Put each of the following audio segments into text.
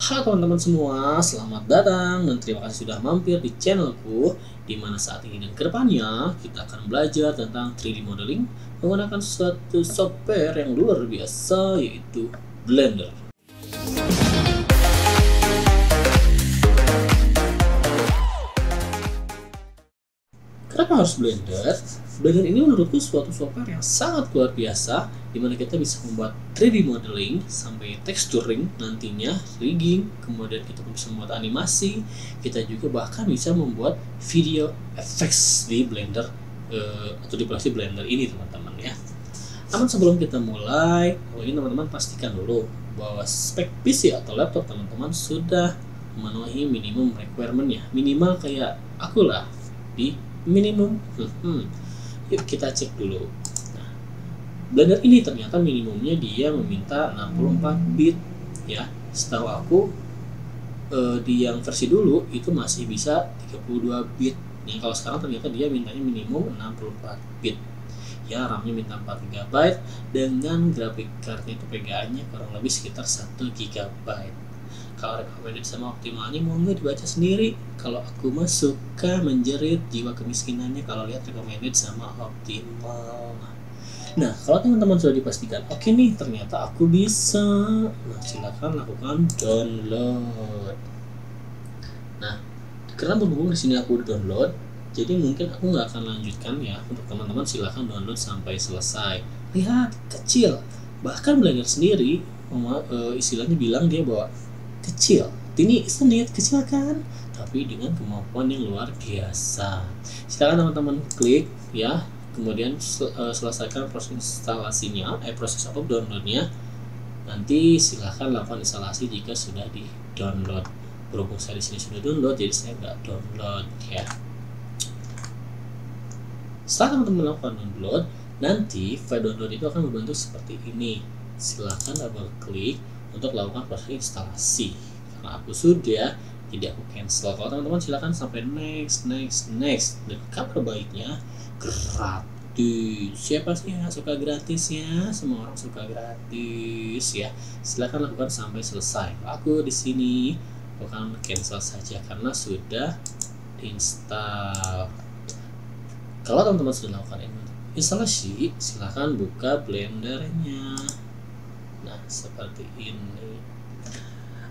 Halo teman-teman semua, selamat datang dan terima kasih sudah mampir di channelku, di mana saat ini dan kedepannya kita akan belajar tentang 3D modeling menggunakan suatu software yang luar biasa, yaitu Blender. Kenapa harus Blender? Blender ini menurutku suatu software yang sangat luar biasa, di mana kita bisa membuat 3D modeling sampai texturing, nantinya rigging, kemudian kita bisa membuat animasi, kita juga bahkan bisa membuat video effects di Blender atau di aplikasi Blender ini teman-teman ya. Namun sebelum kita mulai, ini teman-teman pastikan dulu bahwa spek PC atau laptop teman-teman sudah memenuhi minimum requirement-nya, minimal kayak aku lah di minimum. Yuk kita cek dulu. Nah, Blender ini ternyata minimumnya dia meminta 64 bit ya. Setahu aku di yang versi dulu itu masih bisa 32 bit. Yang kalau sekarang ternyata dia mintanya minimum 64 bit. Ya, RAM-nya minta 4 GB dengan grafik card-nya itu PGA-nya kurang lebih sekitar 1 GB. Kalau recommended sama optimalnya mau nggak dibaca sendiri. Kalau aku mah suka menjerit jiwa kemiskinannya kalau lihat recommended sama optimal. Nah, kalau teman-teman sudah dipastikan oke nih, ternyata aku bisa, nah silakan lakukan download. Nah, karena berhubung di sini aku download, jadi mungkin aku nggak akan lanjutkan ya. Untuk teman-teman silakan download sampai selesai. Lihat, kecil. Bahkan Blender sendiri istilahnya bilang dia bahwa kecil, ini senit kecil kan, tapi dengan kemampuan yang luar biasa. Silakan teman-teman klik ya, kemudian selesaikan proses instalasinya, proses atau downloadnya. Nanti silakan lakukan instalasi jika sudah di download. Berhubung saya di sini sudah download, jadi saya nggak download ya. Setelah teman-teman lakukan download, nanti file download itu akan berbentuk seperti ini. Silakan double klik untuk lakukan proses instalasi. Karena aku sudah, jadi aku cancel. Kalau teman-teman silakan sampai next. Dan kabar baiknya gratis. Siapa sih yang suka gratis ya? Semua orang suka gratis ya. Silakan lakukan sampai selesai. Aku di sini akan cancel saja karena sudah diinstal. Kalau teman-teman sudah lakukan instalasi, silakan buka Blendernya. Nah, seperti ini.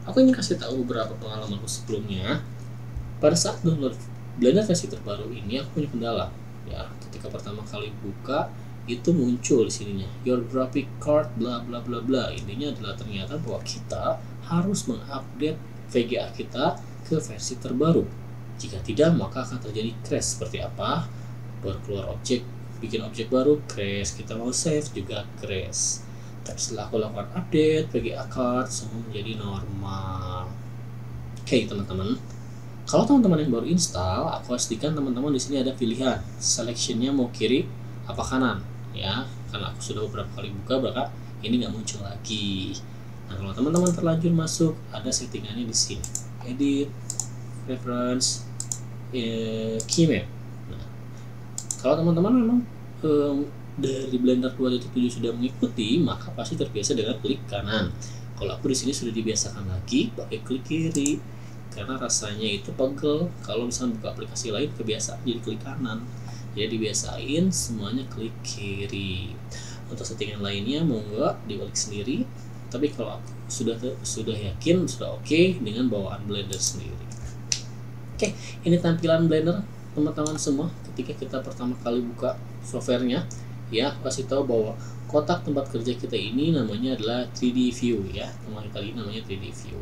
Aku ingin kasih tahu beberapa pengalamanku sebelumnya. Pada saat download Blender versi terbaru ini, aku punya kendala. Ya, ketika pertama kali buka, itu muncul di sininya your graphic card bla bla bla bla. Intinya adalah ternyata bahwa kita harus mengupdate VGA kita ke versi terbaru. Jika tidak, maka akan terjadi crash. Seperti apa? Baru keluar objek, bikin objek baru, crash. Kita mau save juga crash. Tapi setelah aku lakukan update, VGA card semua menjadi normal. Oke teman-teman, kalau teman-teman yang baru install, aku pastikan teman-teman di sini ada pilihan selectionnya mau kiri apa kanan, ya. Karena aku sudah beberapa kali buka, maka ini nggak muncul lagi. Nah, kalau teman-teman terlanjur masuk, ada settingannya di sini, edit, reference, keymap. Nah, kalau teman-teman memang dari Blender 2.7 sudah mengikuti, maka pasti terbiasa dengan klik kanan. Kalau aku di sini sudah dibiasakan lagi pakai klik kiri, karena rasanya itu pegel. Kalau misalnya buka aplikasi lain kebiasaan jadi klik kanan. Jadi dibiasain semuanya klik kiri. Untuk settingan lainnya mau nggak dibalik sendiri. Tapi kalau aku sudah yakin, sudah oke dengan bawaan Blender sendiri. Oke, ini tampilan Blender teman-teman semua ketika kita pertama kali buka softwarenya. Ya, aku kasih tahu bahwa kotak tempat kerja kita ini namanya adalah 3D view ya. Teman kali ini namanya 3D view.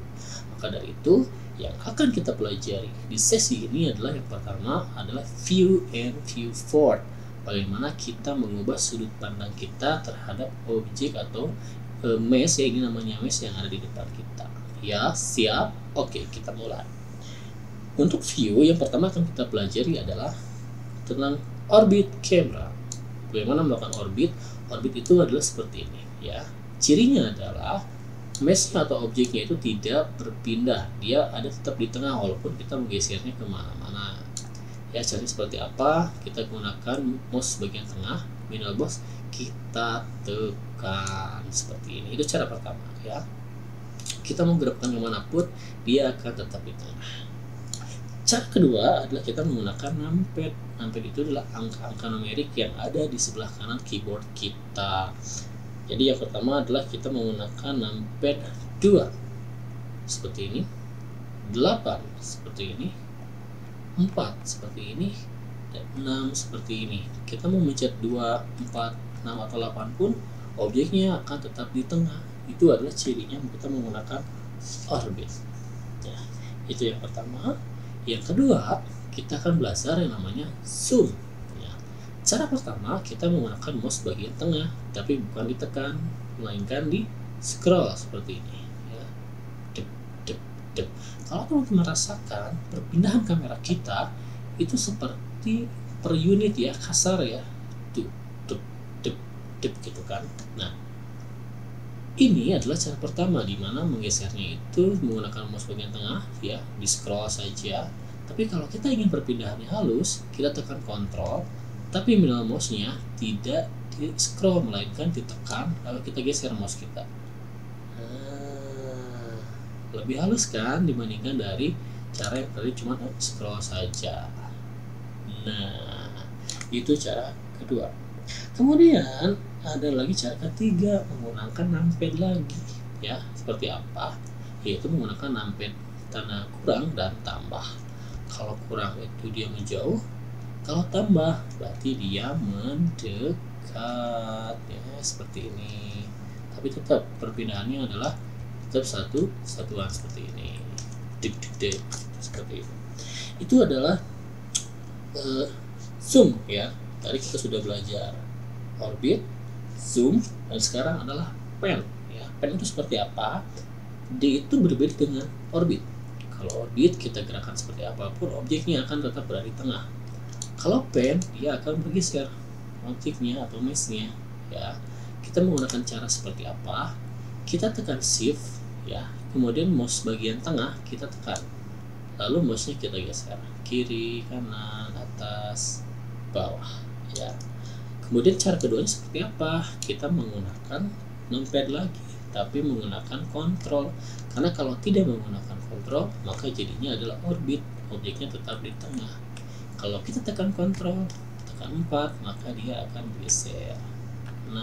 Maka dari itu, yang akan kita pelajari di sesi ini adalah yang pertama adalah view and viewport. Bagaimana kita mengubah sudut pandang kita terhadap objek atau mesh ya, ini namanya mesh yang ada di depan kita. Ya, siap? Oke, kita mulai. Untuk view, yang pertama akan kita pelajari adalah tentang orbit camera. Bagaimana melakukan orbit? Orbit itu adalah seperti ini ya. Cirinya adalah mesh-nya atau objeknya itu tidak berpindah, dia ada tetap di tengah walaupun kita menggesernya kemana-mana. Ya, jadi seperti apa? Kita gunakan mouse bagian tengah, middle mouse kita tekan seperti ini. Itu cara pertama ya. kita mau gerakkan kemanapun dia akan tetap di tengah. Cara kedua adalah kita menggunakan numpad. Numpad itu adalah angka-angka numerik yang ada di sebelah kanan keyboard kita. Jadi yang pertama adalah kita menggunakan numpad 2 seperti ini, 8 seperti ini, 4 seperti ini, dan 6 seperti ini. Kita mau mencet 2, 4, 6 atau 8 pun objeknya akan tetap di tengah. Itu adalah cirinya kita menggunakan orbit. Ya, itu yang pertama. Yang kedua, kita akan belajar yang namanya zoom. Ya. Cara pertama, kita menggunakan mouse bagian tengah, tapi bukan ditekan, melainkan di scroll seperti ini. Ya. Dep, dep, dep. Kalau teman-teman rasakan perpindahan kamera kita itu seperti per unit ya, kasar ya, dep, dep, dep, dep gitu kan. Nah, ini adalah cara pertama di mana menggesernya itu menggunakan mouse bagian tengah ya, di scroll saja. Tapi kalau kita ingin perpindahannya halus, kita tekan Ctrl, tapi middle mouse-nya tidak di scroll melainkan ditekan lalu kita geser mouse kita. Lebih halus kan dibandingkan dari cara yang tadi cuma scroll saja. Nah, itu cara kedua. Kemudian ada lagi cara ketiga, menggunakan numpad lagi ya. Seperti apa? Yaitu menggunakan numpad tanda kurang dan tambah. Kalau kurang itu dia menjauh, kalau tambah berarti dia mendekat ya, seperti ini. Tapi tetap perpindahannya adalah tetap satuan seperti ini, dik seperti itu. Itu adalah zoom ya. Tadi kita sudah belajar orbit, zoom, dan sekarang adalah pan ya. Pan itu seperti apa? Dia itu berbeda dengan orbit. Kalau orbit kita gerakan seperti apapun, objeknya akan tetap berada di tengah. Kalau pan, dia akan bergeser objeknya atau mesh-nya ya. Kita menggunakan cara seperti apa? Kita tekan shift ya, kemudian mouse bagian tengah kita tekan, lalu mouse-nya kita geser kiri, kanan, atas, bawah ya. Kemudian cara keduanya seperti apa? Kita menggunakan numpad lagi, tapi menggunakan kontrol. Karena kalau tidak menggunakan kontrol, maka jadinya adalah orbit, objeknya tetap di tengah. Kalau kita tekan kontrol, tekan 4, maka dia akan bergeser. 6,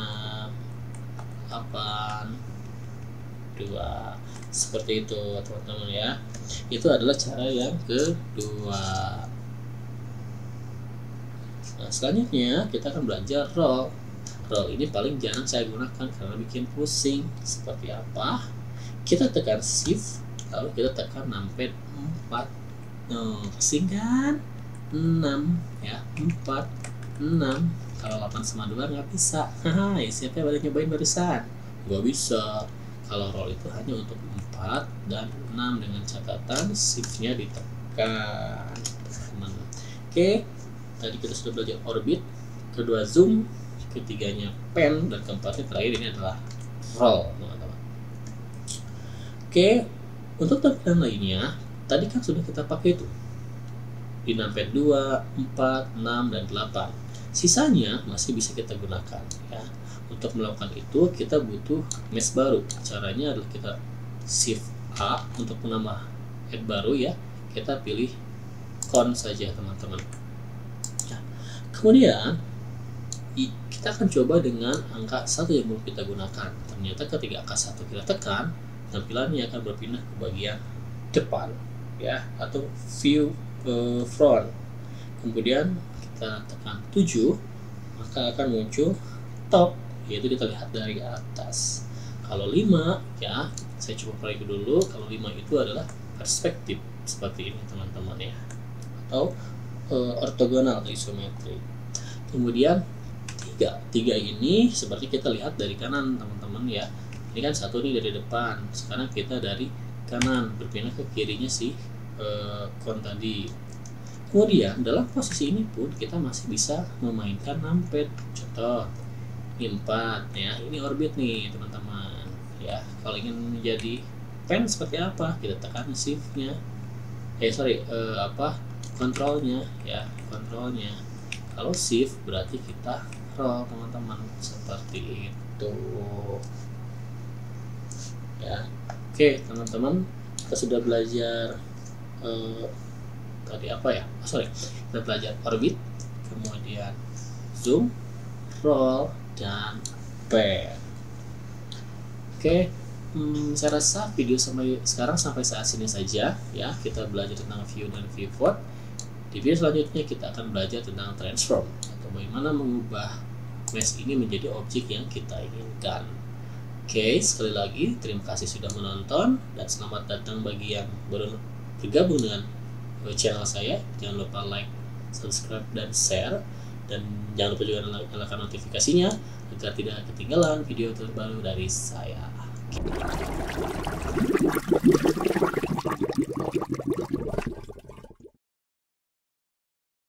8, 2, seperti itu teman-teman ya. Itu adalah cara yang kedua. Nah, selanjutnya kita akan belajar roll. Roll ini paling jarang saya gunakan karena bikin pusing. Seperti apa? Kita tekan shift, lalu kita tekan numpad 4. Pusing kan? 6 ya, 4, 6. Kalau 8 sama 2 nggak bisa. Haha, siapa yang nyobain barusan? Gak bisa. Kalau roll itu hanya untuk 4 dan 6 dengan catatan shift-nya ditekan. Oke. Tadi kita sudah belajar orbit, kedua zoom, ketiganya pan, dan keempatnya terakhir ini adalah roll, teman-teman. Oke, untuk tampilan lainnya, tadi kan sudah kita pakai itu di numpad 2, 4, 6, dan 8. Sisanya masih bisa kita gunakan ya. Untuk melakukan itu kita butuh mesh baru. Caranya adalah kita shift A untuk menambah head baru ya. Kita pilih con saja teman-teman. Kemudian kita akan coba dengan angka 1 yang belum kita gunakan. Ternyata ketika angka 1 kita tekan, tampilannya akan berpindah ke bagian depan ya, atau view front. Kemudian kita tekan 7, maka akan muncul top, yaitu kita lihat dari atas. Kalau 5 ya, saya coba perbaiki dulu. Kalau 5 itu adalah perspektif seperti ini teman-teman ya, atau ortogonal atau isometri. Kemudian 3 ini seperti kita lihat dari kanan teman-teman ya. Ini kan 1 nih dari depan, sekarang kita dari kanan berpindah ke kirinya si kon tadi. Kemudian dalam posisi ini pun kita masih bisa memainkan numpad. Contoh ini 4 ya, ini orbit nih teman-teman ya. Kalau ingin menjadi pan seperti apa, kita tekan shift-nya, kontrolnya ya, kontrolnya. Kalau shift berarti kita roll teman-teman, seperti itu ya. Oke teman-teman, kita sudah belajar tadi apa ya? Kita belajar orbit, kemudian zoom, roll, dan pan. Oke, saya rasa video sampai saat sini saja ya. Kita belajar tentang view dan pivot. Di video selanjutnya kita akan belajar tentang transform atau bagaimana mengubah mesh ini menjadi objek yang kita inginkan. Oke, sekali lagi terima kasih sudah menonton dan selamat datang bagi yang baru bergabung dengan channel saya. Jangan lupa like, subscribe, dan share, dan jangan lupa juga nyalakan notifikasinya agar tidak ketinggalan video terbaru dari saya.